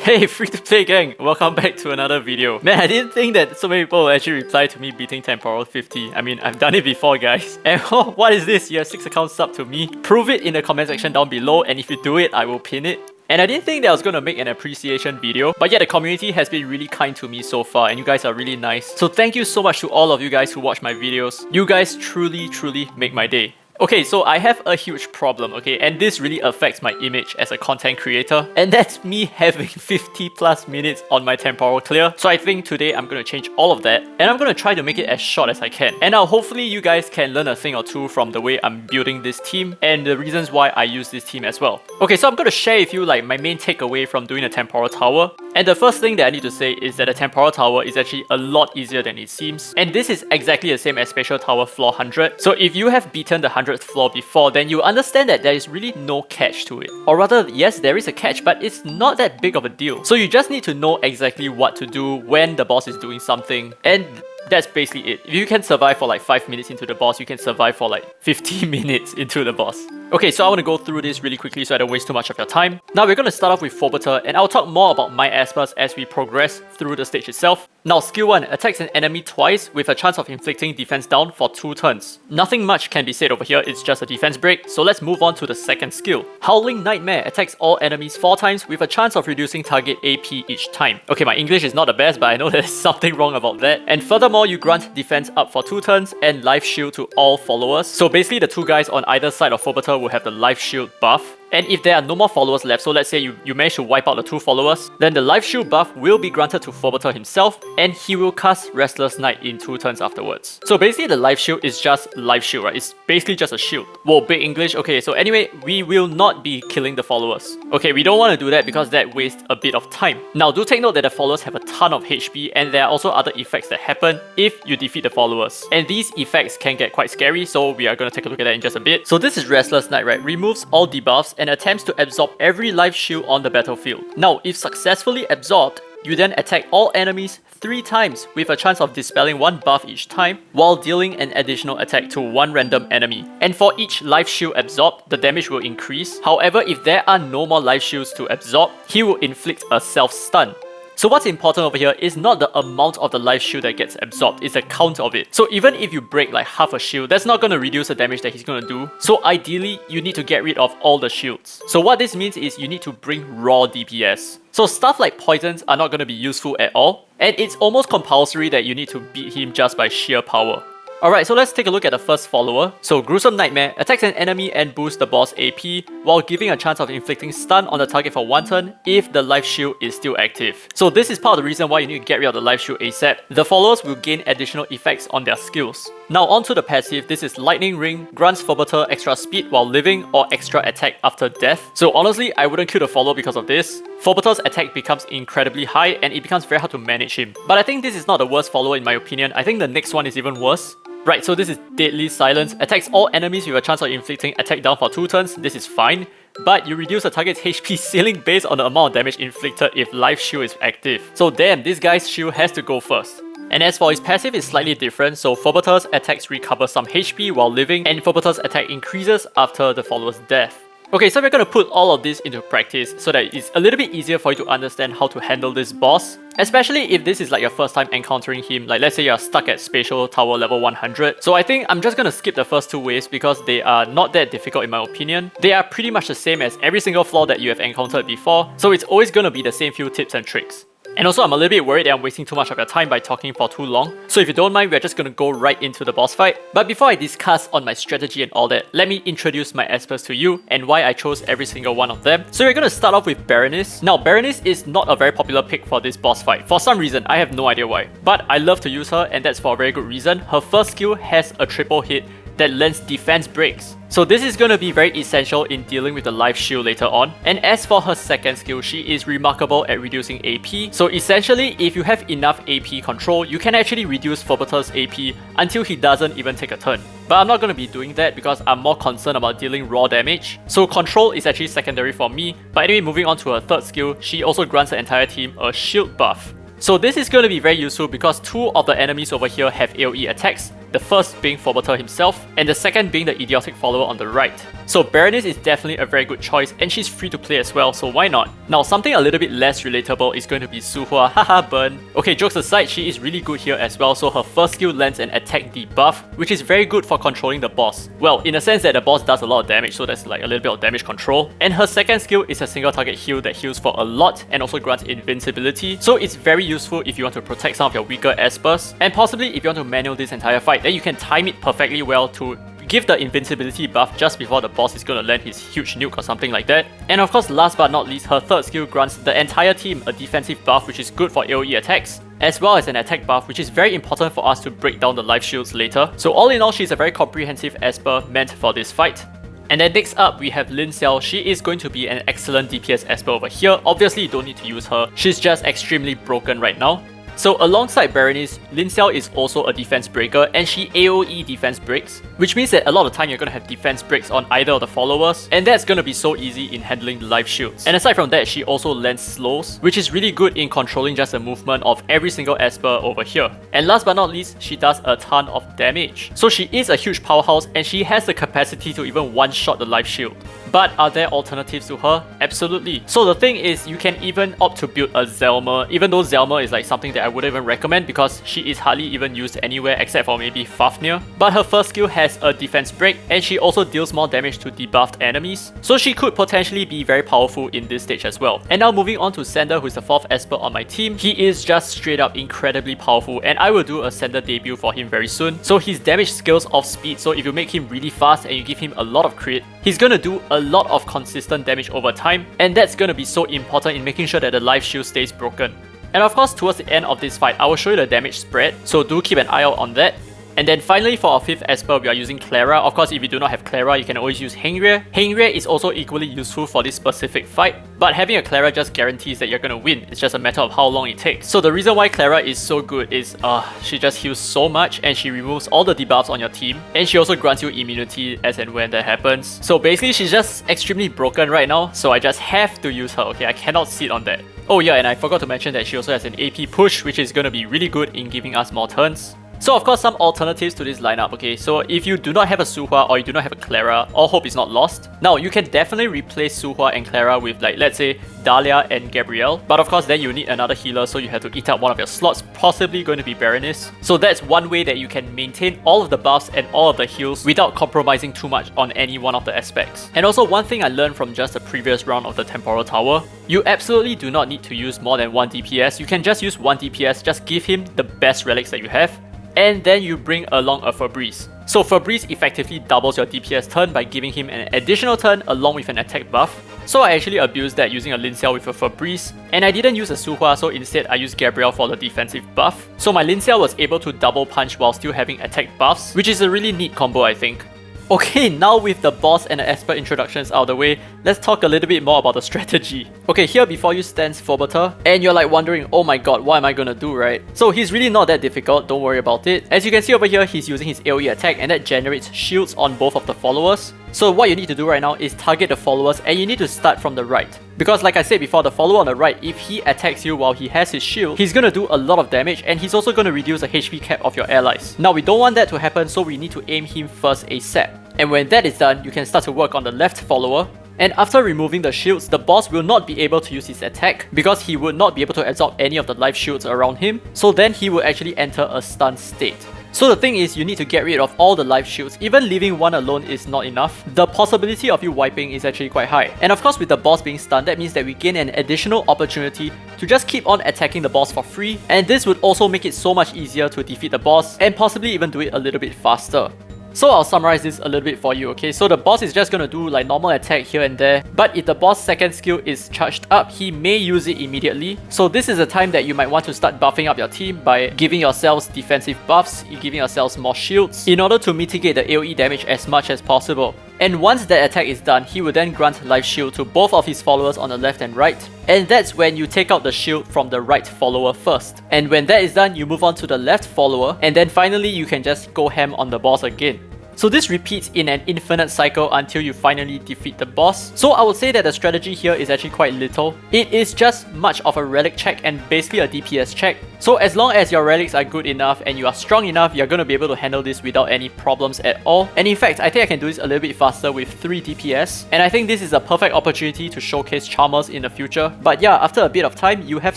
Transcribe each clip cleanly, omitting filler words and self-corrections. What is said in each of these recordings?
Hey, free-to-play gang! Welcome back to another video. Man, I didn't think that so many people will actually reply to me beating Temporal 50. I mean, I've done it before, guys. And oh, what is this? You have 6 accounts sub to me. Prove it in the comment section down below, and if you do it, I will pin it. And I didn't think that I was going to make an appreciation video, but yeah, the community has been really kind to me so far, and you guys are really nice. So thank you so much to all of you guys who watch my videos. You guys truly make my day. Okay, so I have a huge problem, okay, and this really affects my image as a content creator, and that's me having 50 plus minutes on my temporal clear. So I think today I'm going to change all of that, and I'm going to try to make it as short as I can. And now hopefully you guys can learn a thing or two from the way I'm building this team and the reasons why I use this team as well. Okay, so I'm going to share with you like my main takeaway from doing a temporal tower. And the first thing that I need to say is that a temporal tower is actually a lot easier than it seems. And this is exactly the same as Spatial Tower floor 100. So if you have beaten the 100th floor before, then you understand that there is really no catch to it. Or rather, yes, there is a catch, but it's not that big of a deal. So you just need to know exactly what to do when the boss is doing something. And that's basically it. If you can survive for like 5 minutes into the boss, you can survive for like 50 minutes into the boss. Okay, so I want to go through this really quickly so I don't waste too much of your time. Now we're going to start off with Phobetor, and I'll talk more about my Espers as we progress through the stage itself. Now skill 1, attacks an enemy twice with a chance of inflicting defense down for 2 turns. Nothing much can be said over here, it's just a defense break, so let's move on to the second skill. Howling Nightmare attacks all enemies 4 times with a chance of reducing target AP each time. Okay, my English is not the best, but I know there's something wrong about that. And furthermore, you grant defense up for 2 turns and life shield to all followers. So basically the 2 guys on either side of Phobetor will have the life shield buff. And if there are no more followers left, so let's say you manage to wipe out the 2 followers, then the life shield buff will be granted to Phobetor himself, and he will cast Restless Night in 2 turns afterwards. So basically the life shield is just life shield, right? It's basically just a shield. Whoa, big English. Okay, so anyway, we will not be killing the followers. Okay, we don't want to do that because that wastes a bit of time. Now do take note that the followers have a ton of HP, and there are also other effects that happen if you defeat the followers. And these effects can get quite scary, so we are going to take a look at that in just a bit. So this is Restless Night, right? Removes all debuffs and attempts to absorb every life shield on the battlefield. Now, if successfully absorbed, you then attack all enemies 3 times with a chance of dispelling 1 buff each time while dealing an additional attack to 1 random enemy. And for each life shield absorbed, the damage will increase. However, if there are no more life shields to absorb, he will inflict a self-stun. So what's important over here is not the amount of the life shield that gets absorbed, it's the count of it. So even if you break like half a shield, that's not going to reduce the damage that he's going to do. So ideally, you need to get rid of all the shields. So what this means is you need to bring raw DPS. So stuff like poisons are not going to be useful at all, and it's almost compulsory that you need to beat him just by sheer power. Alright, so let's take a look at the first follower. So Gruesome Nightmare attacks an enemy and boosts the boss AP while giving a chance of inflicting stun on the target for 1 turn if the life shield is still active. So this is part of the reason why you need to get rid of the life shield ASAP. The followers will gain additional effects on their skills. Now onto the passive, this is Lightning Ring, grants Phobetor extra speed while living or extra attack after death. So honestly, I wouldn't kill the follower because of this. Phobetor's attack becomes incredibly high and it becomes very hard to manage him. But I think this is not the worst follower in my opinion. I think the next one is even worse. Right, so this is Deadly Silence, attacks all enemies with a chance of inflicting attack down for 2 turns. This is fine, but you reduce the target's HP ceiling based on the amount of damage inflicted if life shield is active. So damn, this guy's shield has to go first. And as for his passive, it's slightly different, so Phobetor's attacks recover some HP while living, and Phobetor's attack increases after the follower's death. Okay, so we're going to put all of this into practice so that it's a little bit easier for you to understand how to handle this boss. Especially if this is like your first time encountering him, like let's say you're stuck at Spatial Tower level 100. So I think I'm just going to skip the first 2 waves because they are not that difficult in my opinion. They are pretty much the same as every single floor that you have encountered before, so it's always going to be the same few tips and tricks. And also I'm a little bit worried that I'm wasting too much of your time by talking for too long. So if you don't mind, we're just going to go right into the boss fight. But before I discuss on my strategy and all that, let me introduce my Espers to you and why I chose every single one of them. So we're going to start off with Berenice. Now Berenice is not a very popular pick for this boss fight. For some reason, I have no idea why. But I love to use her and that's for a very good reason. Her first skill has a triple hit that lends defense breaks. So this is going to be very essential in dealing with the life shield later on. And as for her second skill, she is remarkable at reducing AP. So essentially, if you have enough AP control, you can actually reduce Phobetor's AP until he doesn't even take a turn. But I'm not going to be doing that because I'm more concerned about dealing raw damage. So control is actually secondary for me. But anyway, moving on to her third skill, she also grants the entire team a shield buff. So this is going to be very useful because 2 of the enemies over here have AoE attacks, the first being Phobetor himself, and the second being the idiotic follower on the right. So Berenice is definitely a very good choice, and she's free to play as well, so why not? Now, something a little bit less relatable is going to be Suhua, haha burn. Okay, jokes aside, she is really good here as well, so her first skill lands an attack debuff, which is very good for controlling the boss. Well, in a sense that the boss does a lot of damage, so that's like a little bit of damage control. And her second skill is a single target heal that heals for a lot and also grants invincibility, so it's very useful if you want to protect some of your weaker Espers, and possibly if you want to manual this entire fight, then you can time it perfectly well to give the invincibility buff just before the boss is going to land his huge nuke or something like that. And of course, last but not least, her third skill grants the entire team a defensive buff, which is good for AoE attacks, as well as an attack buff, which is very important for us to break down the life shields later. So all in all, she's a very comprehensive Esper meant for this fight. And then next up, we have Xiao. She is going to be an excellent DPS Esper over here. Obviously, you don't need to use her. She's just extremely broken right now. So alongside Berenice, Xiao is also a defense breaker, and she AoE defense breaks, which means that a lot of the time you're going to have defense breaks on either of the followers, and that's going to be so easy in handling the life shields. And aside from that, she also lands slows, which is really good in controlling just the movement of every single Esper over here. And last but not least, she does a ton of damage. So she is a huge powerhouse, and she has the capacity to even one-shot the life shield. But are there alternatives to her? Absolutely. So the thing is, you can even opt to build a Zelma, even though Zelma is like something that I wouldn't even recommend because she is hardly even used anywhere except for maybe Fafnir. But her first skill has a defense break, and she also deals more damage to debuffed enemies, so she could potentially be very powerful in this stage as well. And now moving on to Sander, who is the 4th Esper on my team. He is just straight up incredibly powerful, and I will do a Sander debut for him very soon. So his damage scales off speed, so if you make him really fast and you give him a lot of crit, he's gonna do a lot of consistent damage over time, and that's gonna be so important in making sure that the life shield stays broken. And of course, towards the end of this fight, I will show you the damage spread, so do keep an eye out on that. And then finally, for our 5th Esper, we are using Clara. Of course, if you do not have Clara, you can always use Hengrie. Hengrie is also equally useful for this specific fight, but having a Clara just guarantees that you're gonna win. It's just a matter of how long it takes. So the reason why Clara is so good is she just heals so much, and she removes all the debuffs on your team, and she also grants you immunity as and when that happens. So basically, she's just extremely broken right now, so I just have to use her, okay? I cannot sit on that. Oh yeah, and I forgot to mention that she also has an AP push, which is gonna be really good in giving us more turns. So of course, some alternatives to this lineup, okay? So if you do not have a Suhua or you do not have a Clara, all hope is not lost. Now, you can definitely replace Suhua and Clara with, like, let's say, Dahlia and Gabrielle. But of course, then you need another healer, so you have to eat up one of your slots, possibly going to be Berenice. So that's one way that you can maintain all of the buffs and all of the heals without compromising too much on any one of the aspects. And also, one thing I learned from just the previous round of the Temporal Tower, you absolutely do not need to use more than 1 DPS. You can just use 1 DPS, just give him the best relics that you have, and then you bring along a Fabrice. So Fabrice effectively doubles your DPS turn by giving him an additional turn along with an attack buff. So I actually abused that using a Xiao with a Fabrice, and I didn't use a Suhua, so instead I used Gabrielle for the defensive buff. So my Xiao was able to double punch while still having attack buffs, which is a really neat combo, I think. Okay, now with the boss and the Esper introductions out of the way, let's talk a little bit more about the strategy. Okay, here before you stands Phobetor, and you're like wondering, oh my god, what am I gonna do, right? So he's really not that difficult, don't worry about it. As you can see over here, he's using his AoE attack, and that generates shields on both of the followers. So what you need to do right now is target the followers, and you need to start from the right. Because like I said before, the follower on the right, if he attacks you while he has his shield, he's gonna do a lot of damage, and he's also gonna reduce the HP cap of your allies. Now we don't want that to happen, so we need to aim him first ASAP. And when that is done, you can start to work on the left follower. And after removing the shields, the boss will not be able to use his attack because he would not be able to absorb any of the life shields around him. So then he will actually enter a stun state. So the thing is, you need to get rid of all the life shields. Even leaving one alone is not enough. The possibility of you wiping is actually quite high. And of course, with the boss being stunned, that means that we gain an additional opportunity to just keep on attacking the boss for free. And this would also make it so much easier to defeat the boss and possibly even do it a little bit faster. So I'll summarize this a little bit for you, okay? So the boss is just gonna do like normal attack here and there, but if the boss' second skill is charged up, he may use it immediately. So this is a time that you might want to start buffing up your team by giving yourselves defensive buffs, giving yourselves more shields, in order to mitigate the AoE damage as much as possible. And once that attack is done, he will then grant life shield to both of his followers on the left and right. And that's when you take out the shield from the right follower first. And when that is done, you move on to the left follower, and then finally you can just go ham on the boss again. So this repeats in an infinite cycle until you finally defeat the boss. So I would say that the strategy here is actually quite little. It is just much of a relic check and basically a DPS check. So as long as your relics are good enough and you are strong enough, you're going to be able to handle this without any problems at all. And in fact, I think I can do this a little bit faster with 3 DPS. And I think this is a perfect opportunity to showcase Charmers in the future. But yeah, after a bit of time, you have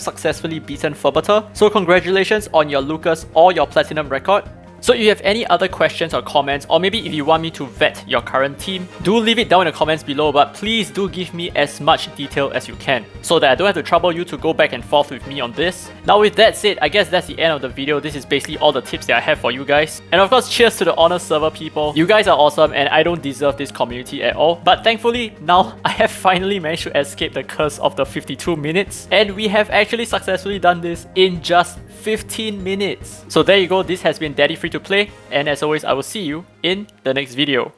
successfully beaten Phobetor. So congratulations on your Lucas or your Platinum record. So if you have any other questions or comments, or maybe if you want me to vet your current team, do leave it down in the comments below, but please do give me as much detail as you can, so that I don't have to trouble you to go back and forth with me on this. Now with that said, I guess that's the end of the video. This is basically all the tips that I have for you guys. And of course, cheers to the Honor Server people. You guys are awesome and I don't deserve this community at all. But thankfully, now I have finally managed to escape the curse of the 52 minutes. And we have actually successfully done this in just 15 minutes. So there you go, this has been Daddy Free to Play, and as always, I will see you in the next video.